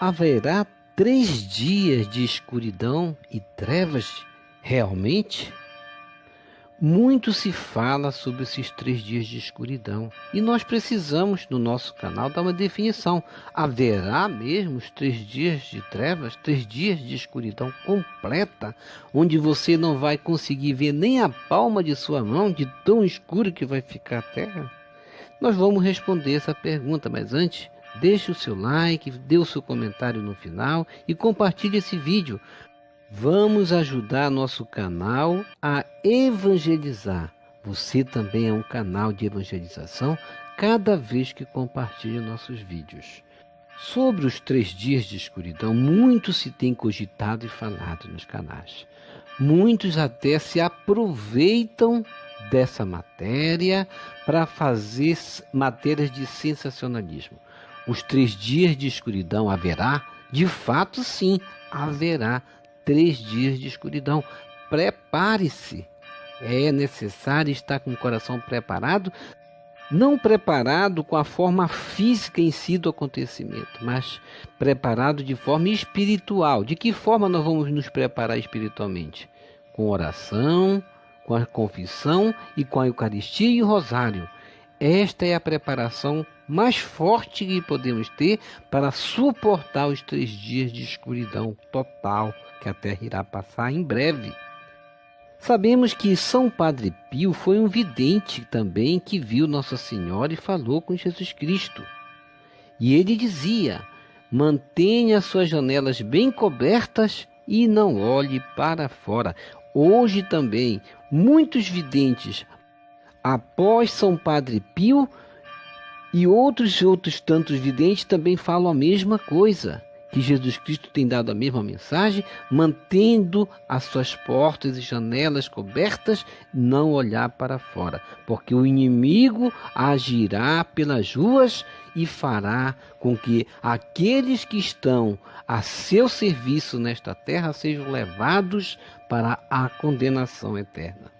Haverá 3 dias de escuridão e trevas realmente? Muito se fala sobre esses 3 dias de escuridão e nós precisamos, no nosso canal, dar uma definição. Haverá mesmo os 3 dias de trevas, 3 dias de escuridão completa, onde você não vai conseguir ver nem a palma de sua mão, de tão escuro que vai ficar a terra? Nós vamos responder essa pergunta, mas antes, deixe o seu like, dê o seu comentário no final e compartilhe esse vídeo. Vamos ajudar nosso canal a evangelizar. Você também é um canal de evangelização cada vez que compartilha nossos vídeos. Sobre os 3 dias de escuridão, muito se tem cogitado e falado nos canais. Muitos até se aproveitam dessa matéria para fazer matérias de sensacionalismo. Os 3 dias de escuridão haverá? De fato, sim, haverá 3 dias de escuridão. Prepare-se. É necessário estar com o coração preparado, não preparado com a forma física em si do acontecimento, mas preparado de forma espiritual. De que forma nós vamos nos preparar espiritualmente? Com oração, com a confissão e com a Eucaristia e o Rosário. Esta é a preparação mais forte que podemos ter para suportar os 3 dias de escuridão total que a Terra irá passar em breve. Sabemos que São Padre Pio foi um vidente também que viu Nossa Senhora e falou com Jesus Cristo. E ele dizia: mantenha suas janelas bem cobertas e não olhe para fora. Hoje também, muitos videntes, após São Padre Pio e outros tantos videntes também falam a mesma coisa, que Jesus Cristo tem dado a mesma mensagem, mantendo as suas portas e janelas cobertas, não olhar para fora, porque o inimigo agirá pelas ruas e fará com que aqueles que estão a seu serviço nesta terra sejam levados para a condenação eterna.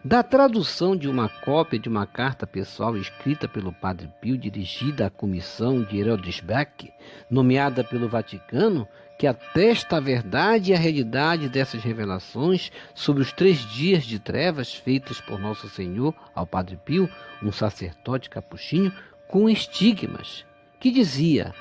Da tradução de uma cópia de uma carta pessoal escrita pelo Padre Pio, dirigida à comissão de Herodesbeck, nomeada pelo Vaticano, que atesta a verdade e a realidade dessas revelações sobre os 3 dias de trevas feitas por Nosso Senhor ao Padre Pio, um sacerdote capuchinho com estigmas, que dizia: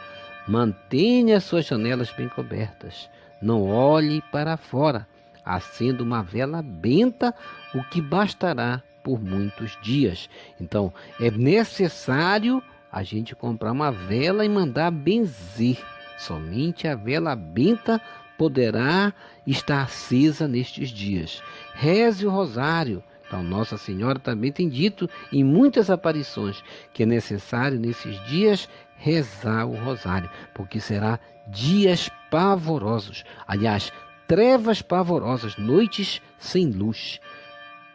mantenha suas janelas bem cobertas, não olhe para fora, acenda uma vela benta, o que bastará por muitos dias. Então, é necessário a gente comprar uma vela e mandar benzer. Somente a vela benta poderá estar acesa nestes dias. Reze o rosário. Então, Nossa Senhora também tem dito em muitas aparições que é necessário nesses dias rezar o rosário, porque será dias pavorosos. Aliás, trevas pavorosas, noites sem luz.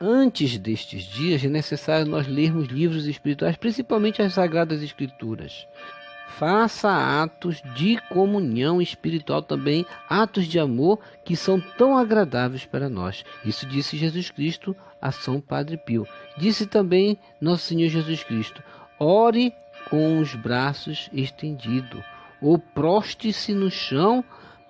Antes destes dias é necessário nós lermos livros espirituais, principalmente as Sagradas Escrituras. Faça atos de comunhão espiritual também, atos de amor que são tão agradáveis para nós. Isso disse Jesus Cristo a São Padre Pio. Disse também Nosso Senhor Jesus Cristo: ore com os braços estendidos, ou proste-se no chão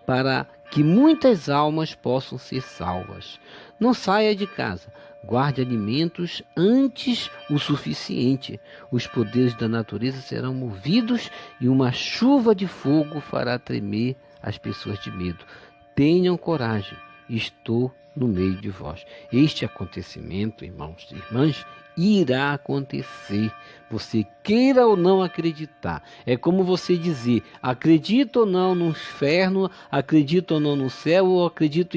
para que muitas almas possam ser salvas. Não saia de casa, guarde alimentos antes o suficiente. Os poderes da natureza serão movidos e uma chuva de fogo fará tremer as pessoas de medo. Tenham coragem, estou no meio de vós. Este acontecimento, irmãos e irmãs, irá acontecer, você queira ou não acreditar. É como você dizer: acredito ou não no inferno, acredito ou não no céu, ou acredito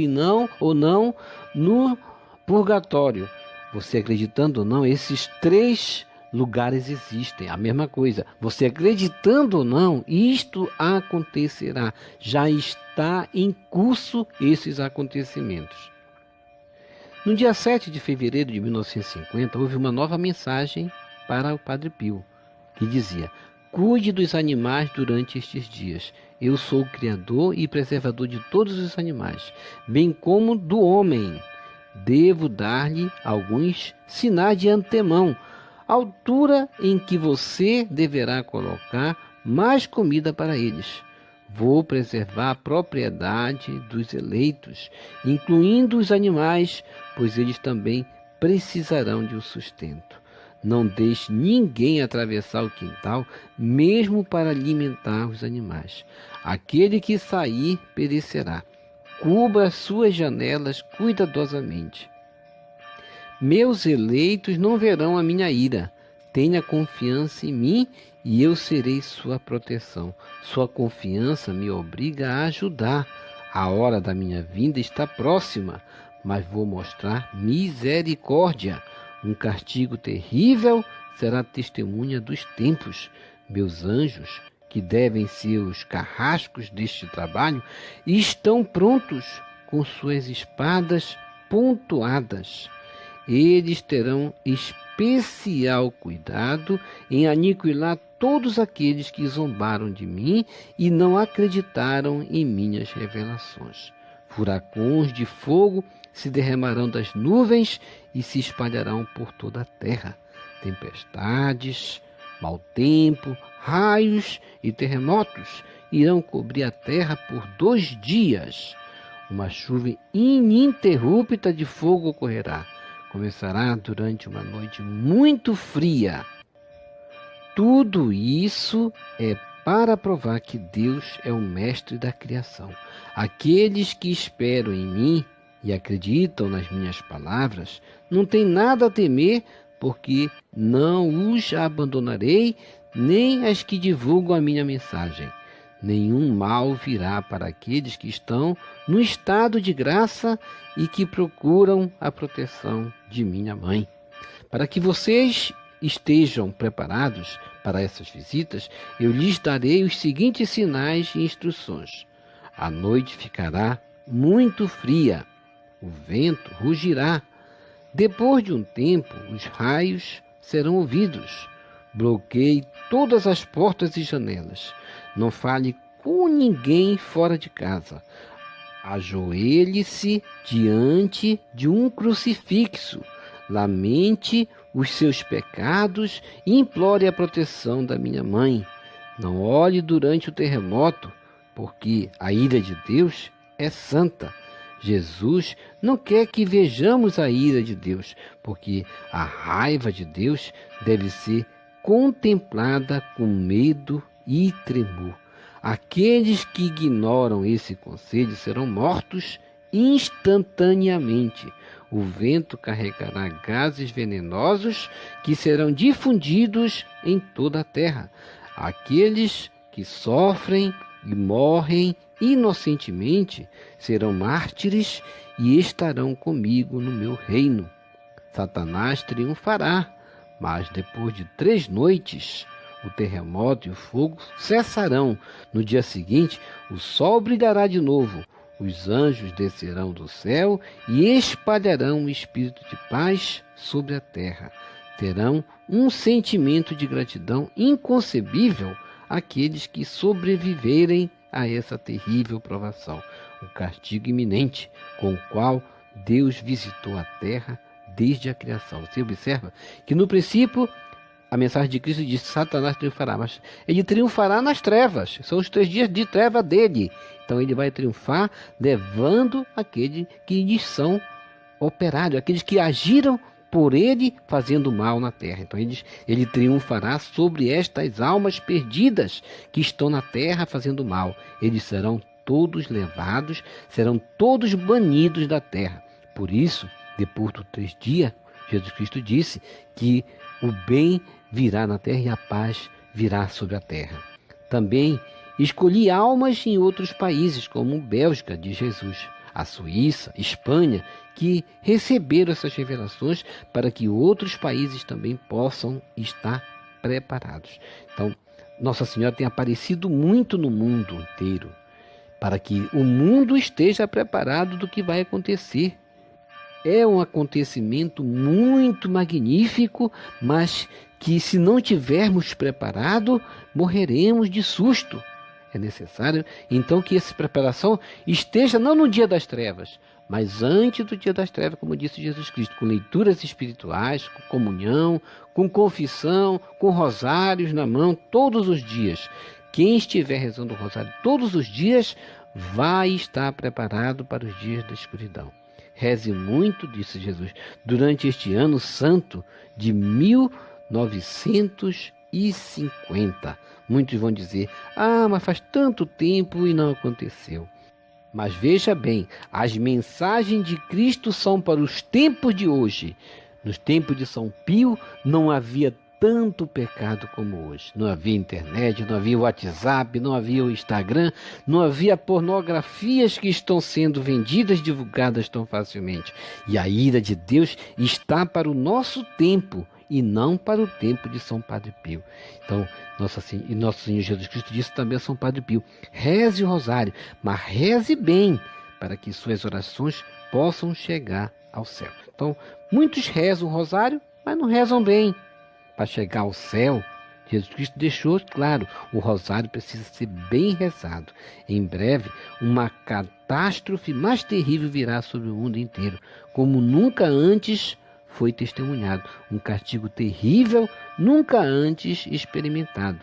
ou não no purgatório. Você acreditando ou não, esses 3 lugares existem, a mesma coisa. Você acreditando ou não, isto acontecerá. Já está em curso esses acontecimentos. No dia 7 de fevereiro de 1950, houve uma nova mensagem para o Padre Pio, que dizia: cuide dos animais durante estes dias. Eu sou o Criador e preservador de todos os animais, bem como do homem. Devo dar-lhe alguns sinais de antemão, altura em que você deverá colocar mais comida para eles. Vou preservar a propriedade dos eleitos, incluindo os animais, pois eles também precisarão de um sustento. Não deixe ninguém atravessar o quintal, mesmo para alimentar os animais. Aquele que sair perecerá. Cubra as suas janelas cuidadosamente. Meus eleitos não verão a minha ira. Tenha confiança em mim e eu serei sua proteção. Sua confiança me obriga a ajudar. A hora da minha vinda está próxima, mas vou mostrar misericórdia. Um castigo terrível será testemunha dos tempos. Meus anjos, que devem ser os carrascos deste trabalho, estão prontos com suas espadas pontuadas. Eles terão especial cuidado em aniquilar todos aqueles que zombaram de mim e não acreditaram em minhas revelações. Furacões de fogo se derramarão das nuvens e se espalharão por toda a terra. Tempestades, mau tempo, raios e terremotos irão cobrir a terra por 2 dias. Uma chuva ininterrupta de fogo ocorrerá. Começará durante uma noite muito fria. Tudo isso é para provar que Deus é o mestre da criação. Aqueles que esperam em mim e acreditam nas minhas palavras não têm nada a temer, porque não os abandonarei, nem as que divulgam a minha mensagem. Nenhum mal virá para aqueles que estão no estado de graça e que procuram a proteção de minha mãe. Para que vocês estejam preparados para essas visitas, eu lhes darei os seguintes sinais e instruções. A noite ficará muito fria, o vento rugirá. Depois de um tempo, os raios serão ouvidos. Bloqueie todas as portas e janelas. Não fale com ninguém fora de casa. Ajoelhe-se diante de um crucifixo. Lamente os seus pecados e implore a proteção da minha mãe. Não olhe durante o terremoto, porque a ira de Deus é santa. Jesus não quer que vejamos a ira de Deus, porque a raiva de Deus deve ser contemplada com medo e tremor. Aqueles que ignoram esse conselho serão mortos instantaneamente. O vento carregará gases venenosos que serão difundidos em toda a terra. Aqueles que sofrem e morrem inocentemente serão mártires e estarão comigo no meu reino. Satanás triunfará, mas depois de 3 noites, o terremoto e o fogo cessarão. No dia seguinte, o sol brilhará de novo. Os anjos descerão do céu e espalharão o espírito de paz sobre a terra. Terão um sentimento de gratidão inconcebível aqueles que sobreviverem a essa terrível provação, o castigo iminente com o qual Deus visitou a terra desde a criação. Você observa que no princípio a mensagem de Cristo diz que Satanás triunfará, mas ele triunfará nas trevas. São os 3 dias de treva dele. Então ele vai triunfar levando aqueles que lhes são operários, aqueles que agiram por ele fazendo mal na terra. Então ele triunfará sobre estas almas perdidas que estão na terra fazendo mal. Eles serão todos levados, serão todos banidos da terra. Por isso, depois dos 3 dias, Jesus Cristo disse que o bem virá na terra e a paz virá sobre a terra. Também escolhi almas em outros países, como Bélgica, de Jesus, a Suíça, Espanha, que receberam essas revelações para que outros países também possam estar preparados. Então, Nossa Senhora tem aparecido muito no mundo inteiro, para que o mundo esteja preparado do que vai acontecer. É um acontecimento muito magnífico, mas que se não tivermos preparado, morreremos de susto. É necessário, então, que essa preparação esteja não no dia das trevas, mas antes do dia das trevas, como disse Jesus Cristo, com leituras espirituais, com comunhão, com confissão, com rosários na mão, todos os dias. Quem estiver rezando o rosário todos os dias vai estar preparado para os dias da escuridão. Reze muito, disse Jesus, durante este ano santo de 1950. Muitos vão dizer, mas faz tanto tempo e não aconteceu. Mas veja bem, as mensagens de Cristo são para os tempos de hoje. Nos tempos de São Pio não havia tanto pecado como hoje. Não havia internet, não havia WhatsApp, não havia o Instagram, não havia pornografias que estão sendo vendidas, divulgadas tão facilmente. E a ira de Deus está para o nosso tempo e não para o tempo de São Padre Pio. Então, nosso Senhor Jesus Cristo disse também a São Padre Pio, reze o rosário, mas reze bem, para que suas orações possam chegar ao céu. Então, muitos rezam o rosário, mas não rezam bem. Para chegar ao céu, Jesus Cristo deixou claro, o rosário precisa ser bem rezado. Em breve, uma catástrofe mais terrível virá sobre o mundo inteiro, como nunca antes foi testemunhado. Um castigo terrível, nunca antes experimentado.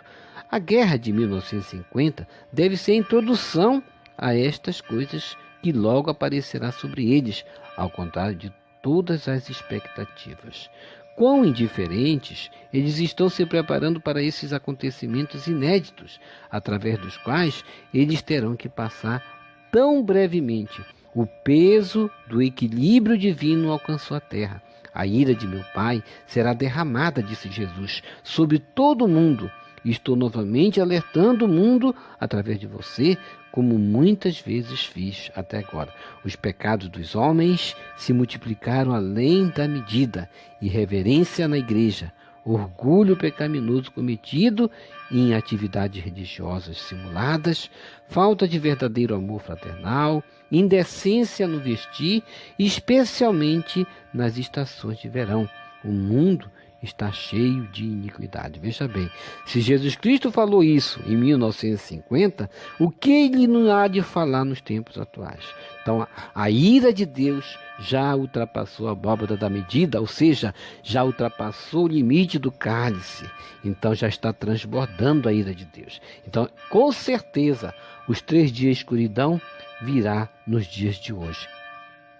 A guerra de 1950 deve ser a introdução a estas coisas que logo aparecerá sobre eles, ao contrário de todas as expectativas. Quão indiferentes eles estão se preparando para esses acontecimentos inéditos, através dos quais eles terão que passar tão brevemente. O peso do equilíbrio divino alcançou a terra. A ira de meu Pai será derramada, disse Jesus, sobre todo o mundo. Estou novamente alertando o mundo, através de você, como muitas vezes fiz até agora. Os pecados dos homens se multiplicaram além da medida. Irreverência na igreja, orgulho pecaminoso cometido em atividades religiosas simuladas, falta de verdadeiro amor fraternal, indecência no vestir, especialmente nas estações de verão. O mundo está cheio de iniquidade. Veja bem, se Jesus Cristo falou isso em 1950, o que ele não há de falar nos tempos atuais? Então, a ira de Deus já ultrapassou a abóbada da medida, ou seja, já ultrapassou o limite do cálice. Então, já está transbordando a ira de Deus. Então, com certeza, os 3 dias de escuridão virá nos dias de hoje.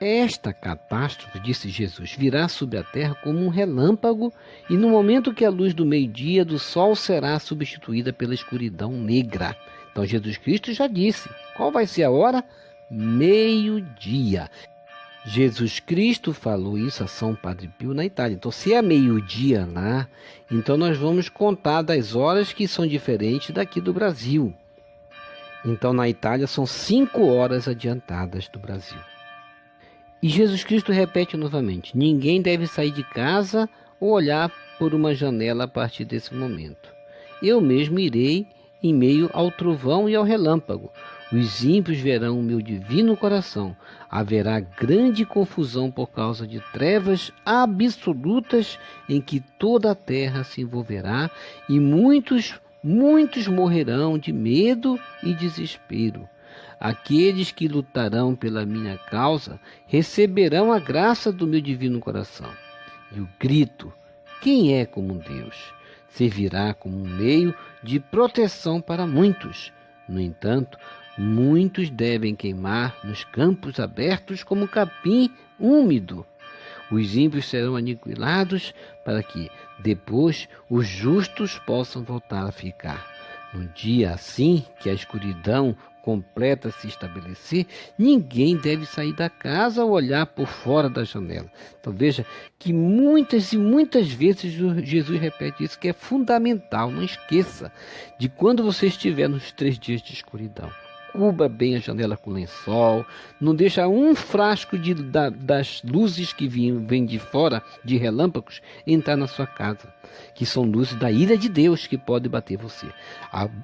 Esta catástrofe, disse Jesus, virá sobre a terra como um relâmpago e no momento que a luz do meio-dia do sol será substituída pela escuridão negra. Então Jesus Cristo já disse, qual vai ser a hora? Meio-dia. Jesus Cristo falou isso a São Padre Pio na Itália. Então se é meio-dia lá, então nós vamos contar das horas que são diferentes daqui do Brasil. Então na Itália são 5 horas adiantadas do Brasil. E Jesus Cristo repete novamente, ninguém deve sair de casa ou olhar por uma janela a partir desse momento. Eu mesmo irei em meio ao trovão e ao relâmpago. Os ímpios verão o meu divino coração. Haverá grande confusão por causa de trevas absolutas em que toda a terra se envolverá e muitos morrerão de medo e desespero. Aqueles que lutarão pela minha causa receberão a graça do meu divino coração. E o grito, quem é como Deus, servirá como um meio de proteção para muitos. No entanto, muitos devem queimar nos campos abertos como capim úmido. Os ímpios serão aniquilados para que, depois, os justos possam voltar a ficar. Num dia assim que a escuridão completa se estabelecer, ninguém deve sair da casa ou olhar por fora da janela. Então veja que muitas e muitas vezes Jesus repete isso, que é fundamental. Não esqueça de quando você estiver nos 3 dias de escuridão. Cubra bem a janela com lençol, não deixa um frasco das luzes que vêm de fora, de relâmpagos, entrar na sua casa, que são luzes da ira de Deus que pode bater você.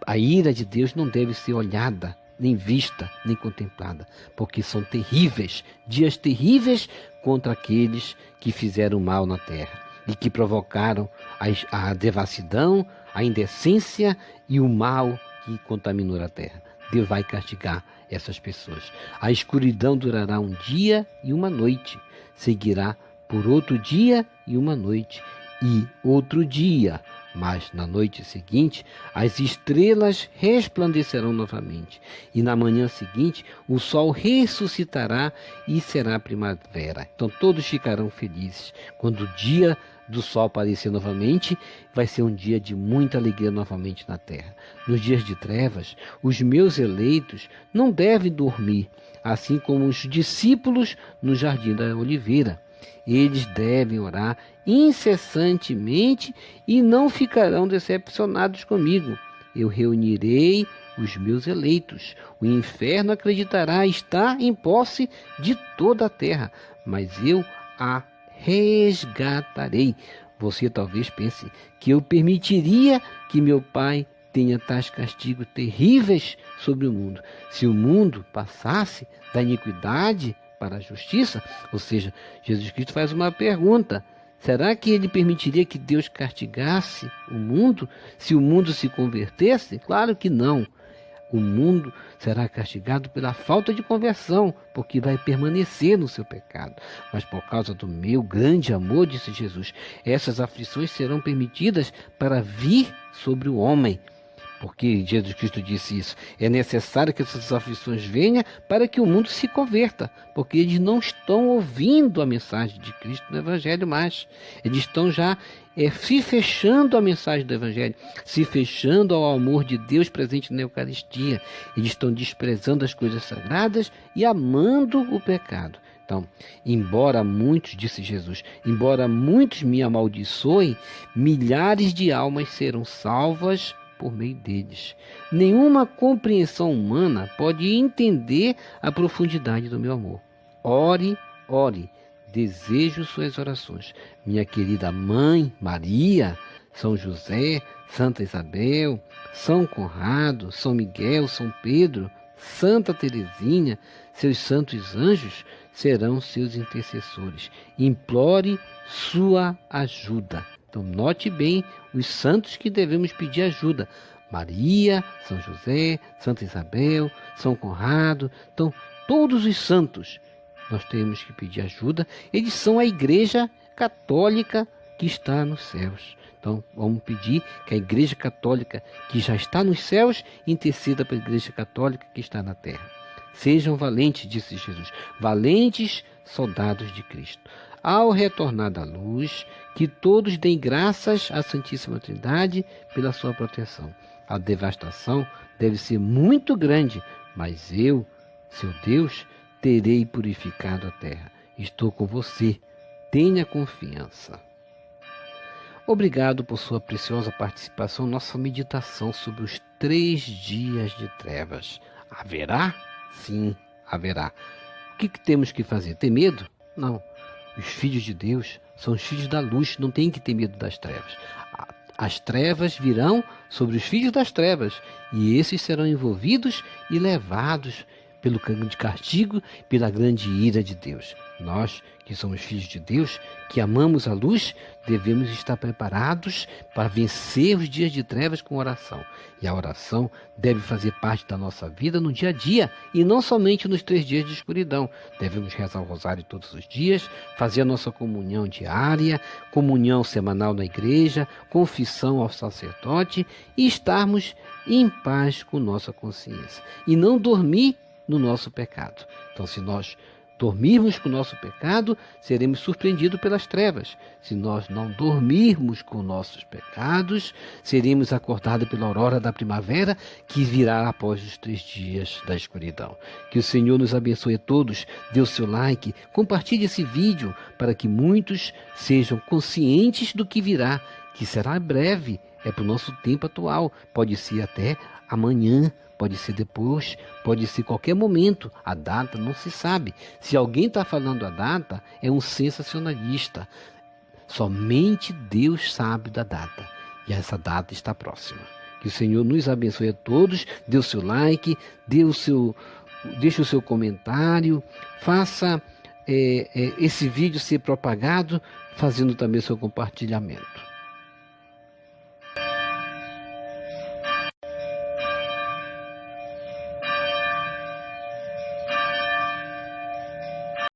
A ira de Deus não deve ser olhada, nem vista, nem contemplada, porque são terríveis, dias terríveis contra aqueles que fizeram mal na terra e que provocaram a devassidão, a indecência e o mal que contaminou a terra. Deus vai castigar essas pessoas. A escuridão durará um dia e uma noite, seguirá por outro dia e uma noite, e outro dia, Mas na noite seguinte, as estrelas resplandecerão novamente, e na manhã seguinte, o sol ressuscitará e será primavera. Então todos ficarão felizes. Quando o dia do sol aparecer novamente, vai ser um dia de muita alegria novamente na terra. Nos dias de trevas, os meus eleitos não devem dormir, assim como os discípulos no jardim da oliveira. Eles devem orar incessantemente e não ficarão decepcionados comigo. Eu reunirei os meus eleitos. O inferno acreditará estar em posse de toda a terra, mas eu a resgatarei. Você talvez pense que eu permitiria que meu pai tenha tais castigos terríveis sobre o mundo. Se o mundo passasse da iniquidade para a justiça, ou seja, Jesus Cristo faz uma pergunta: será que ele permitiria que Deus castigasse o mundo se o mundo se convertesse? Claro que não. O mundo será castigado pela falta de conversão, porque vai permanecer no seu pecado. Mas por causa do meu grande amor, disse Jesus, essas aflições serão permitidas para vir sobre o homem. Porque Jesus Cristo disse isso. É necessário que essas aflições venham para que o mundo se converta. Porque eles não estão ouvindo a mensagem de Cristo no Evangelho mais. Eles estão já se fechando à mensagem do Evangelho, se fechando ao amor de Deus presente na Eucaristia. Eles estão desprezando as coisas sagradas e amando o pecado. Então, embora muitos, disse Jesus, embora muitos me amaldiçoem, milhares de almas serão salvas por meio deles. Nenhuma compreensão humana pode entender a profundidade do meu amor. Ore, ore, desejo suas orações. Minha querida mãe, Maria, São José, Santa Isabel, São Conrado, São Miguel, São Pedro, Santa Teresinha, seus santos anjos serão seus intercessores. Implore sua ajuda. Então, note bem os santos que devemos pedir ajuda. Maria, São José, Santa Isabel, São Conrado. Então, todos os santos nós temos que pedir ajuda. Eles são a Igreja Católica que está nos céus. Então, vamos pedir que a Igreja Católica que já está nos céus interceda para a Igreja Católica que está na terra. Sejam valentes, disse Jesus, valentes soldados de Cristo. Ao retornar da luz, que todos deem graças à Santíssima Trindade pela sua proteção. A devastação deve ser muito grande, mas eu, seu Deus, terei purificado a terra. Estou com você. Tenha confiança. Obrigado por sua preciosa participação em nossa meditação sobre os 3 dias de trevas. Haverá? Sim, haverá. O que temos que fazer? Ter medo? Não. Os filhos de Deus são os filhos da luz, não tem que ter medo das trevas. As trevas virão sobre os filhos das trevas, e esses serão envolvidos e levados pelo grande castigo, pela grande ira de Deus. Nós, que somos filhos de Deus, que amamos a luz, devemos estar preparados para vencer os dias de trevas com oração. E a oração deve fazer parte da nossa vida no dia a dia, e não somente nos 3 dias de escuridão. Devemos rezar o rosário todos os dias, fazer a nossa comunhão diária, comunhão semanal na igreja, confissão ao sacerdote e estarmos em paz com nossa consciência. E não dormir no nosso pecado. Então, se nós dormirmos com o nosso pecado, seremos surpreendidos pelas trevas. Se nós não dormirmos com nossos pecados, seremos acordados pela aurora da primavera, que virá após os 3 dias da escuridão. Que o Senhor nos abençoe a todos. Dê o seu like, compartilhe esse vídeo para que muitos sejam conscientes do que virá, que será breve, é para o nosso tempo atual, pode ser até amanhã, pode ser depois, pode ser qualquer momento. A data não se sabe. Se alguém está falando a data, é um sensacionalista. Somente Deus sabe da data. E essa data está próxima. Que o Senhor nos abençoe a todos. Dê o seu like, deixe o seu comentário. Faça esse vídeo ser propagado, fazendo também o seu compartilhamento.